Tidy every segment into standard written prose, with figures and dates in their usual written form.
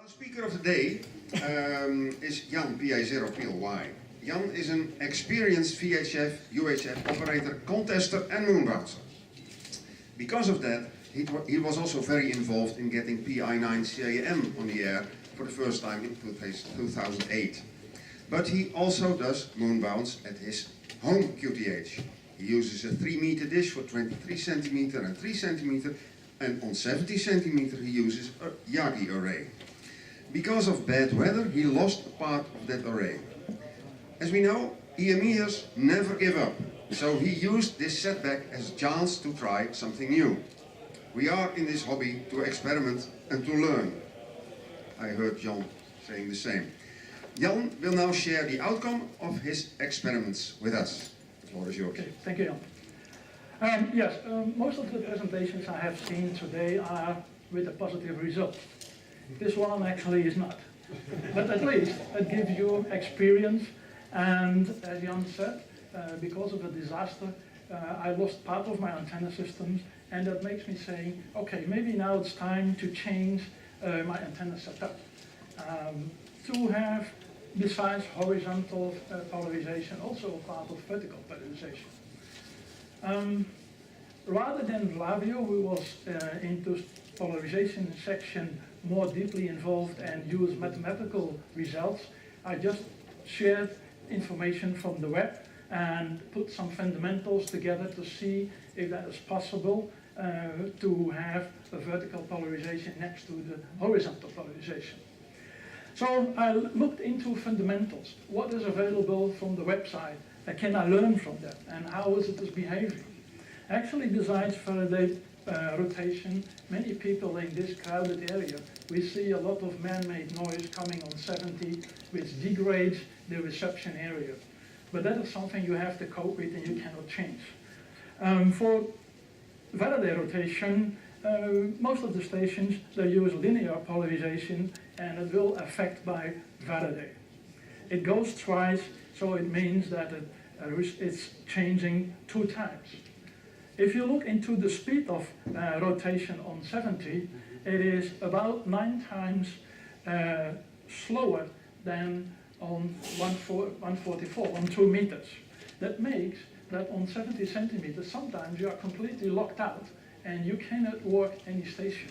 Our speaker of the day is Jan PA0PLY. Jan is an experienced VHF, UHF operator, contester and moon bouncer. Because of that, he was also very involved in getting PI9CAM on the air for the first time in 2008. But he also does moon bounce at his home QTH. He uses a 3-meter dish for 23 centimeter and 3 centimeter, and on 70 centimeter he uses a Yagi array. Because of bad weather, he lost a part of that array. As we know, EMEers never give up, so he used this setback as a chance to try something new. We are in this hobby to experiment and to learn. I heard Jan saying the same. Jan will now share the outcome of his experiments with us. The floor is yours. Okay, thank you, Jan. Yes, most of the presentations I have seen today are with a positive result. This one actually is not. But at least it gives you experience, and as Jan said, because of the disaster, I lost part of my antenna systems, and that makes me say, okay, maybe now it's time to change my antenna setup. To have, besides horizontal polarization, also a part of vertical polarization. Rather than Flavio, who was into polarization section more deeply involved and used mathematical results, I just shared information from the web and put some fundamentals together to see if that is possible to have a vertical polarization next to the horizontal polarization. So I looked into fundamentals. What is available from the website? Can I learn from that? And how is it behaving? Actually, besides Faraday rotation, many people in this crowded area, we see a lot of man-made noise coming on 70, which degrades the reception area. But that is something you have to cope with and you cannot change. For Faraday rotation, most of the stations, they use linear polarization, and it will affect by Faraday. It goes twice, so it means that it's changing 2 times. If you look into the speed of rotation on 70, it is about 9 times slower than on 144, on 2 meters. That makes that on 70 centimeters, sometimes you are completely locked out and you cannot work any station.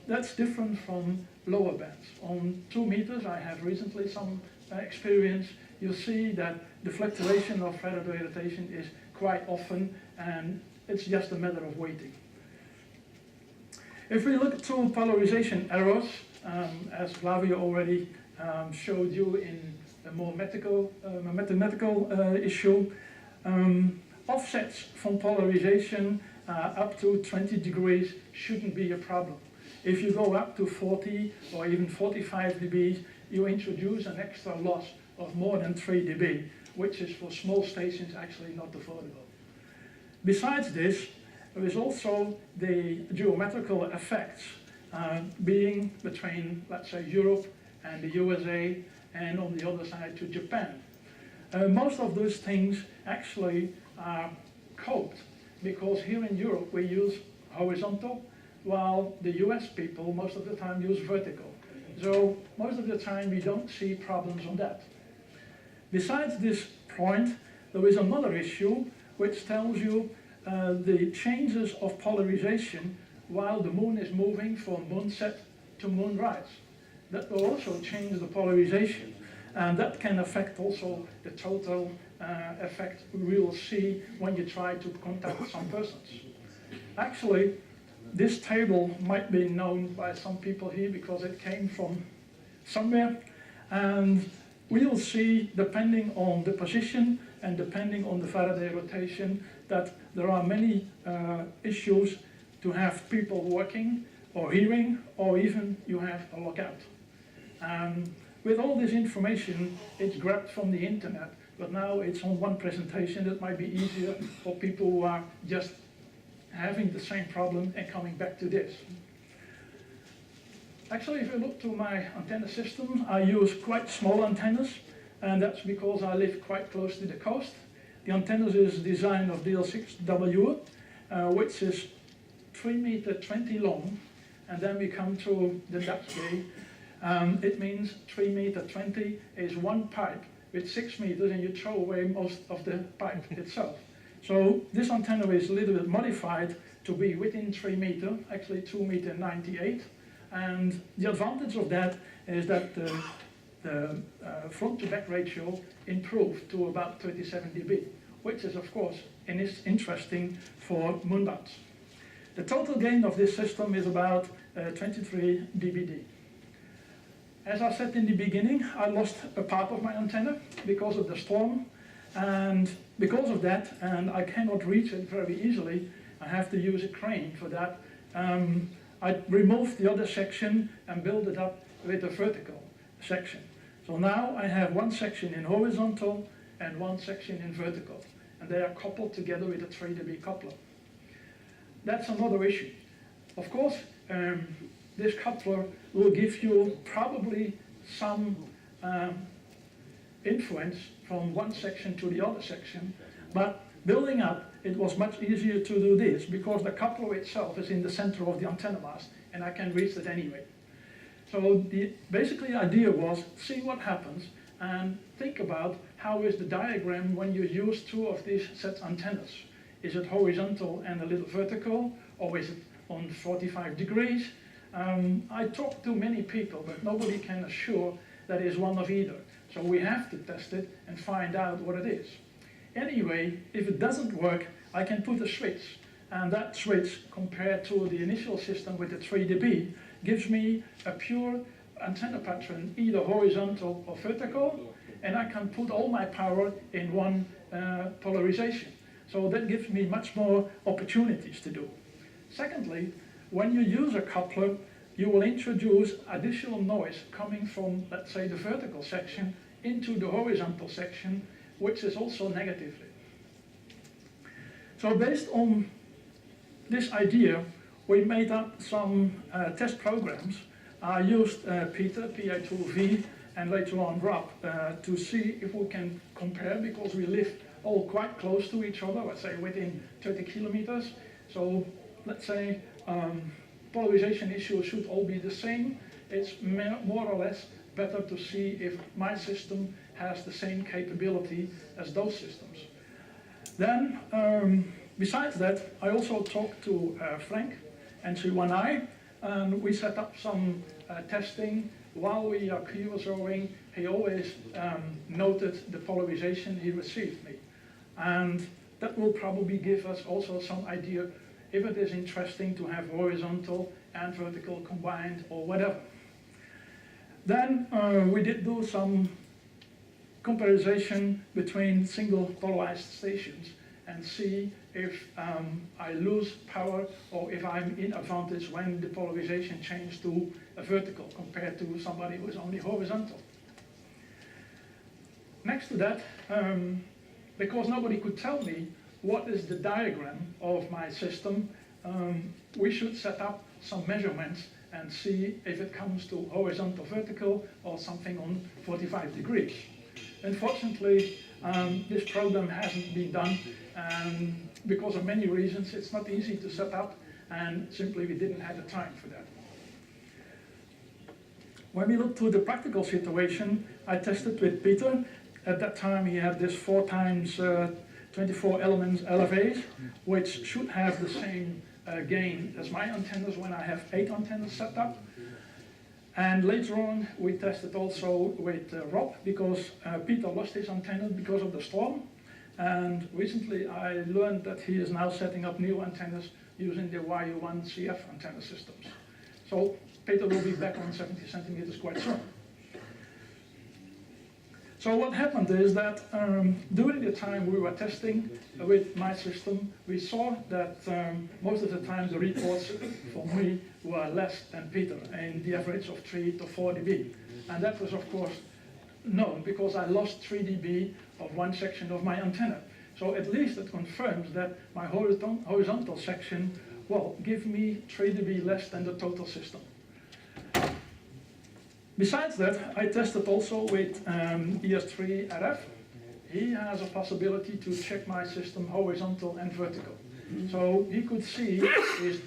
That's different from lower bands. On 2 meters, I have recently some experience. You see that the fluctuation of Faraday rotation is quite often, and it's just a matter of waiting. If we look to polarization errors, as Flavio already showed you in a more mathematical issue, offsets from polarization up to 20 degrees shouldn't be a problem. If you go up to 40 or even 45 dB, you introduce an extra loss of more than 3 dB, which is for small stations actually not affordable. Besides this, there is also the geometrical effects being between, let's say, Europe and the USA, and on the other side to Japan. Most of those things actually are coped, because here in Europe we use horizontal, while the US people most of the time use vertical. So most of the time we don't see problems on that. Besides this point, there is another issue which tells you the changes of polarization while the moon is moving from moonset to moonrise. That will also change the polarization, and that can affect also the total effect we will see when you try to contact some persons. Actually, this table might be known by some people here because it came from somewhere, and we will see, depending on the position and depending on the Faraday rotation, that there are many issues to have people working or hearing, or even you have a lockout. With all this information, it's grabbed from the internet, but now it's on one presentation. It might be easier for people who are just having the same problem and coming back to this. Actually, if you look to my antenna system, I use quite small antennas, and that's because I live quite close to the coast. The antennas is designed of DL6W, which is 3 meter 20 long, and then we come to the Dutch gauge, It means 3 meter 20 is one pipe with 6 meters, and you throw away most of the pipe itself. So this antenna is a little bit modified to be within 3 meter, actually 2 meter 98. And the advantage of that is that the front to back ratio improved to about 37 dB, which is of course interesting for moonbounds. The total gain of this system is about 23 dBd. As I said in the beginning, I lost a part of my antenna because of the storm, and because of that, and I cannot reach it very easily, I have to use a crane for that. I removed the other section and built it up with a vertical section. So now I have one section in horizontal and one section in vertical, and they are coupled together with a 3 dB coupler. That's another issue. Of course, this coupler will give you probably some influence from one section to the other section, but building up, it was much easier to do this because the coupler itself is in the center of the antenna mast, and I can reach it anyway. So basically the idea was see what happens and think about how is the diagram when you use two of these set antennas. Is it horizontal and a little vertical, or is it on 45 degrees? I talked to many people, but nobody can assure that is one of either. So we have to test it and find out what it is. Anyway, if it doesn't work, I can put a switch, and that switch compared to the initial system with the 3 dB gives me a pure antenna pattern, either horizontal or vertical, and I can put all my power in one polarization. So that gives me much more opportunities to do. Secondly, when you use a coupler, you will introduce additional noise coming from, let's say, the vertical section into the horizontal section, which is also negatively. So based on this idea, we made up some test programs. I used Peter, PA0PLY, and later on Rob, to see if we can compare, because we live all quite close to each other, let's say within 30 kilometers. So let's say polarization issues should all be the same. It's more or less better to see if my system has the same capability as those systems. Then, besides that, I also talked to Frank and C1I, and we set up some testing. While we are QSOing, he always noted the polarization he received me. And that will probably give us also some idea if it is interesting to have horizontal and vertical combined or whatever. Then we did do some comparison between single polarized stations and see if I lose power or if I'm in advantage when the polarization changed to a vertical compared to somebody who is only horizontal. Next to that, because nobody could tell me what is the diagram of my system, we should set up some measurements and see if it comes to horizontal, vertical, or something on 45 degrees. Unfortunately, this program hasn't been done, and because of many reasons, it's not easy to set up, and simply we didn't have the time for that. When we look to the practical situation, I tested with Peter. At that time, he had this 4 times 24 elements LFAs, which should have the same gain as my antennas when I have 8 antennas set up. And later on, we tested also with Rob, because Peter lost his antenna because of the storm. And recently, I learned that he is now setting up new antennas using the YU1 CF antenna systems. So Peter will be back on 70 centimeters quite soon. So what happened is that during the time we were testing with my system, we saw that most of the time the reports for me were less than Peter, in the average of 3 to 4 dB. And that was of course known because I lost 3 dB of one section of my antenna. So at least it confirms that my horizontal section will give me 3 dB less than the total system. Besides that, I tested also with ES3 RF. He has a possibility to check my system horizontal and vertical. So he could see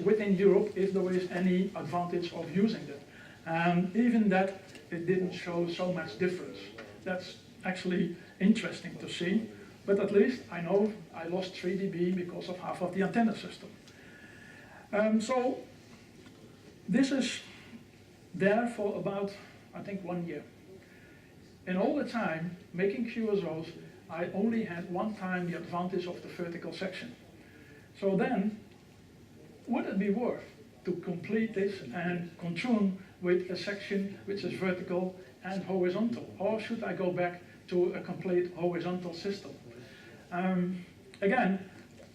within Europe if there is any advantage of using it. And even that, it didn't show so much difference. That's actually interesting to see, but at least I know I lost 3 dB because of half of the antenna system. So this is there for about, I think, 1 year. And all the time, making QSOs, I only had one time the advantage of the vertical section. So then, would it be worth to complete this and contune with a section which is vertical and horizontal? Or should I go back to a complete horizontal system? Again,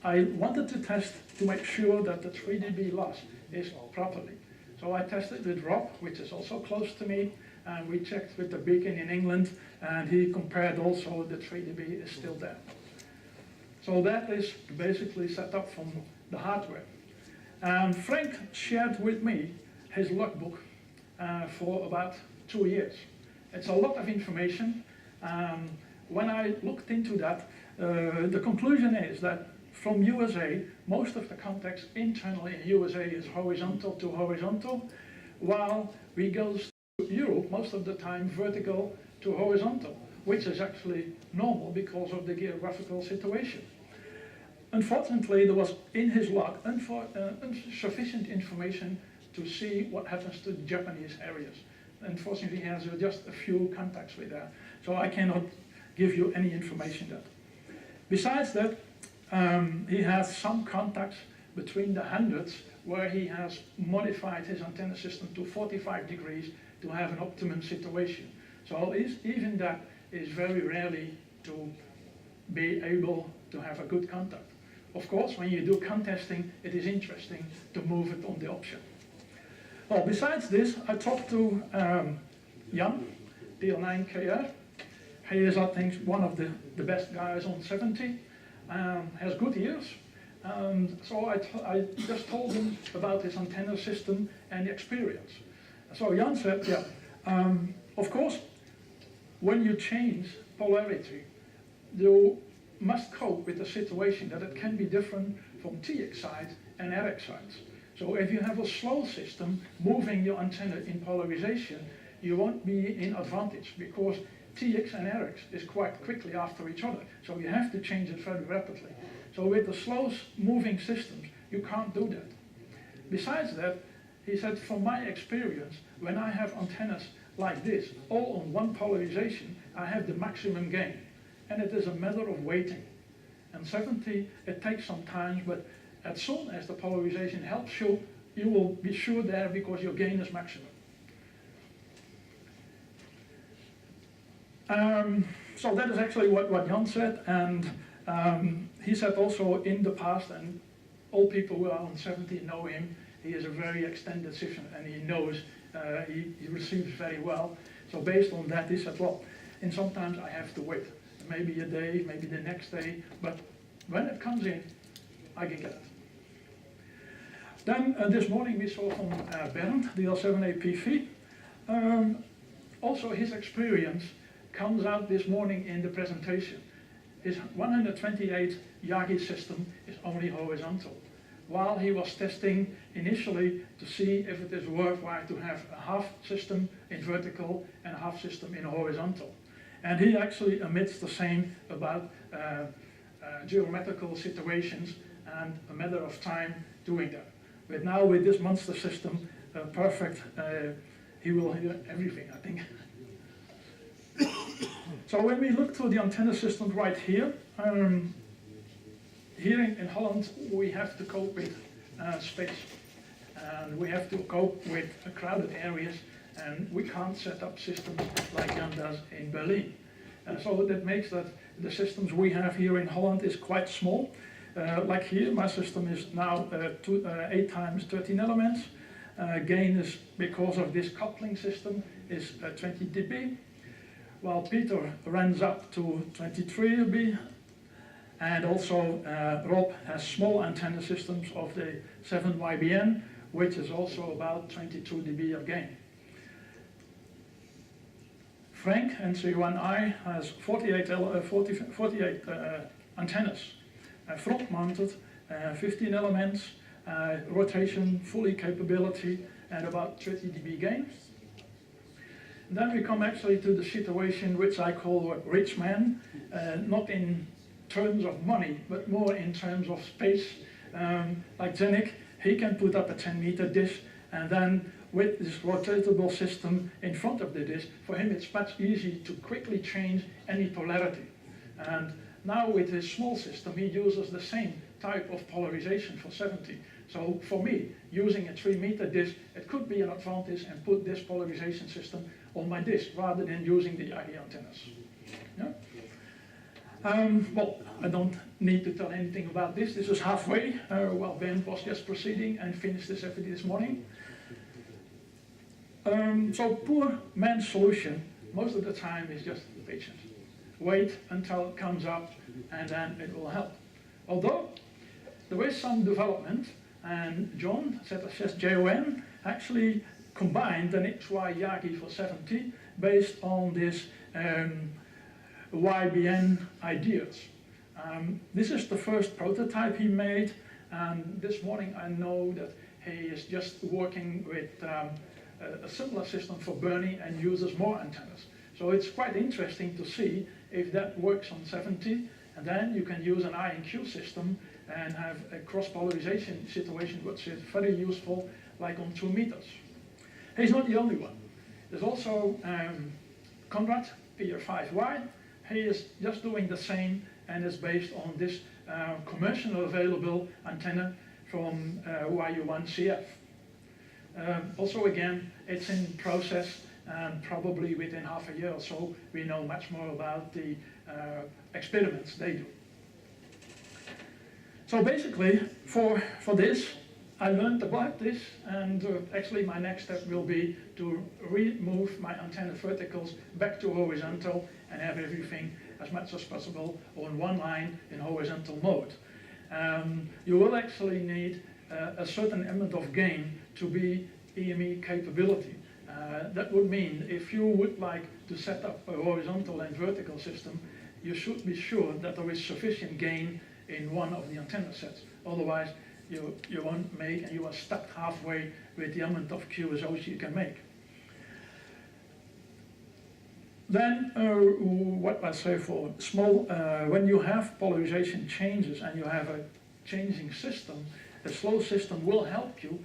I wanted to test to make sure that the 3 dB loss is properly. So I tested with Rob, which is also close to me, and we checked with the beacon in England, and he compared also the 3 dB is still there. So that is basically set up from the hardware. Frank shared with me his logbook for about 2 years. It's a lot of information. When I looked into that, the conclusion is that from USA, most of the contacts internally in USA is horizontal to horizontal, while we go to Europe most of the time vertical to horizontal, which is actually normal because of the geographical situation. Unfortunately, there was in his log insufficient information to see what happens to the Japanese areas. Unfortunately, he has just a few contacts with that, so I cannot give you any information that. Besides that, he has some contacts between the hundreds where he has modified his antenna system to 45 degrees to have an optimum situation. So even that is very rarely to be able to have a good contact. Of course, when you do contesting, it is interesting to move it on the option. Well, besides this, I talked to Jan PA0PLY. He is, I think, one of the best guys on 70, has good ears. So I just told him about his antenna system and the experience. So Jan said, yeah, of course, when you change polarity, you must cope with the situation that it can be different from TX sides and RX sides. So if you have a slow system moving your antenna in polarization, you won't be in advantage because TX and RX is quite quickly after each other. So you have to change it very rapidly. So with the slow moving systems, you can't do that. Besides that, he said, from my experience, when I have antennas like this, all on one polarization, I have the maximum gain. And it is a matter of waiting. And 70, it takes some time, but as soon as the polarization helps you, you will be sure there because your gain is maximum. So that is actually what Jan said, and he said also in the past, and all people who are on 70 know him, he is a very extended system and he knows, he receives very well. So based on that, he said, well, and sometimes I have to wait. Maybe a day, maybe the next day, but when it comes in, I can get it. Then this morning we saw from Bernd, the L7APV. Also his experience comes out this morning in the presentation. His 128 Yagi system is only horizontal, while he was testing initially to see if it is worthwhile to have a half system in vertical and a half system in horizontal. And he actually admits the same about geometrical situations and a matter of time doing that. But now with this monster system, perfect, he will hear everything, I think. So when we look to the antenna system right here, here in Holland we have to cope with space. And we have to cope with crowded areas, and we can't set up systems like Jan does in Berlin. So that makes that the systems we have here in Holland is quite small. Like here, my system is now 8 times 13 elements. Gain is, because of this coupling system, is 20 dB. While Peter runs up to 23 dB. And also Rob has small antenna systems of the 7YBN, which is also about 22 dB of gain. Frank, NC1I, has 48 antennas, front mounted, 15 elements, rotation, fully capability, and about 30 dB gain. Then we come actually to the situation which I call a rich man, not in terms of money, but more in terms of space. Like Zenik, he can put up a 10-meter dish, and then with this rotatable system in front of the dish, for him it's much easier to quickly change any polarity. And now with his small system, he uses the same type of polarization for 70. So for me, using a 3-meter dish, it could be an advantage and put this polarization system on my dish rather than using the ID antennas. Yeah? Well, I don't need to tell anything about this. This is halfway. Well, Ben was just proceeding and finished this activity this morning. So poor man's solution, most of the time, is just patience. Wait until it comes up, and then it will help. Although there is some development, and John, ZSS-JON, actually combined an XY Yagi for 70 based on this YBN ideas. This is the first prototype he made, and this morning I know that he is just working with a similar system for Bernie and uses more antennas. So it's quite interesting to see if that works on 70, and then you can use an I and Q system and have a cross-polarization situation which is very useful, like on 2 meters. He's not the only one. There's also Conrad, PA0PLY. He is just doing the same and is based on this commercially available antenna from YU1CF. Also again, it's in process, and probably within half a year or so we know much more about the experiments they do. So basically, for this, I learned about this, and actually my next step will be to remove my antenna verticals back to horizontal and have everything as much as possible on one line in horizontal mode. You will actually need a certain amount of gain to be EME capability. That would mean if you would like to set up a horizontal and vertical system, you should be sure that there is sufficient gain in one of the antenna sets. Otherwise, you won't make, and you are stuck halfway with the amount of QSOs you can make. Then, what I say for small, when you have polarization changes and you have a changing system, a slow system will help you,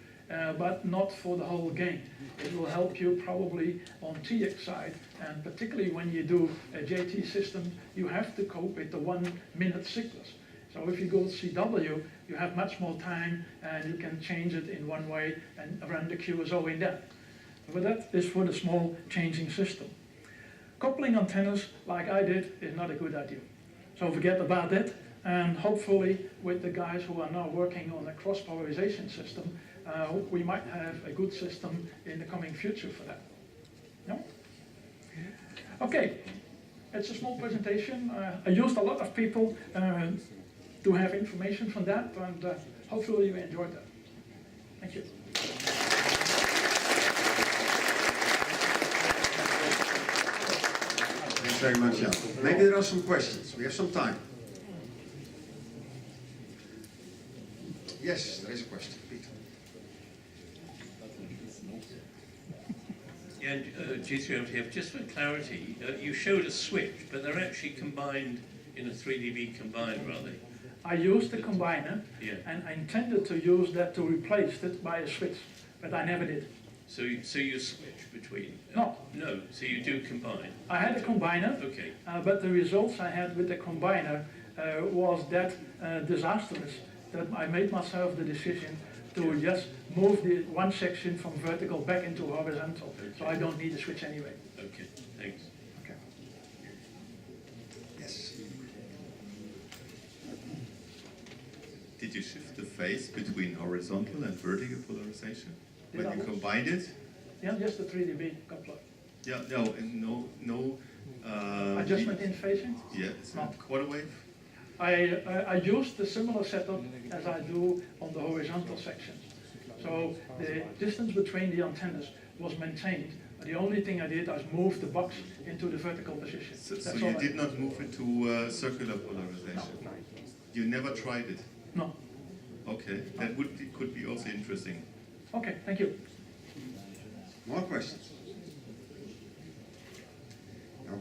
but not for the whole game. It will help you probably on TX side, and particularly when you do a JT system, you have to cope with the 1-minute cyclus. So if you go CW, you have much more time and you can change it in one way and run the QSO in that. But that is for the small changing system. Coupling antennas, like I did, is not a good idea. So forget about that, and hopefully with the guys who are now working on a cross-polarization system, we might have a good system in the coming future for that. No? Okay, it's a small presentation. I used a lot of people to have information from that, and hopefully you enjoyed that. Thank you. Thanks very much, Jan. Maybe there are some questions. We have some time. Yes, there is a question. Peter. Yeah, G3MTF, just for clarity, you showed a switch, but they're actually combined in a 3dB combiner, are they? I used the combiner, Yeah. and I intended to use that to replace it by a switch, but I never did. So you switch between? No. No, so you do combine? I had a combiner, Okay. but the results I had with the combiner was that disastrous that I made myself the decision to just move the one section from vertical back into horizontal. Okay. So I don't need a switch anyway. Okay, thanks. Okay. Yes. Did you shift the phase between horizontal and vertical polarization Did when you I? combined it? Yeah, just the 3dB coupler. Yeah, no, and no. Adjustment in phasing? Yeah, it's No. not quarter wave. I used the similar setup as I do on the horizontal sections. So the distance between the antennas was maintained. The only thing I did was move the box into the vertical position. So That's you all I did not move it to circular polarization. No. You never tried it. No. Okay, that could be also interesting. Okay, thank you. More questions?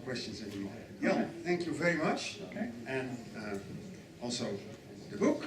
questions anymore. Jan, thank you very much. Okay. And also the book.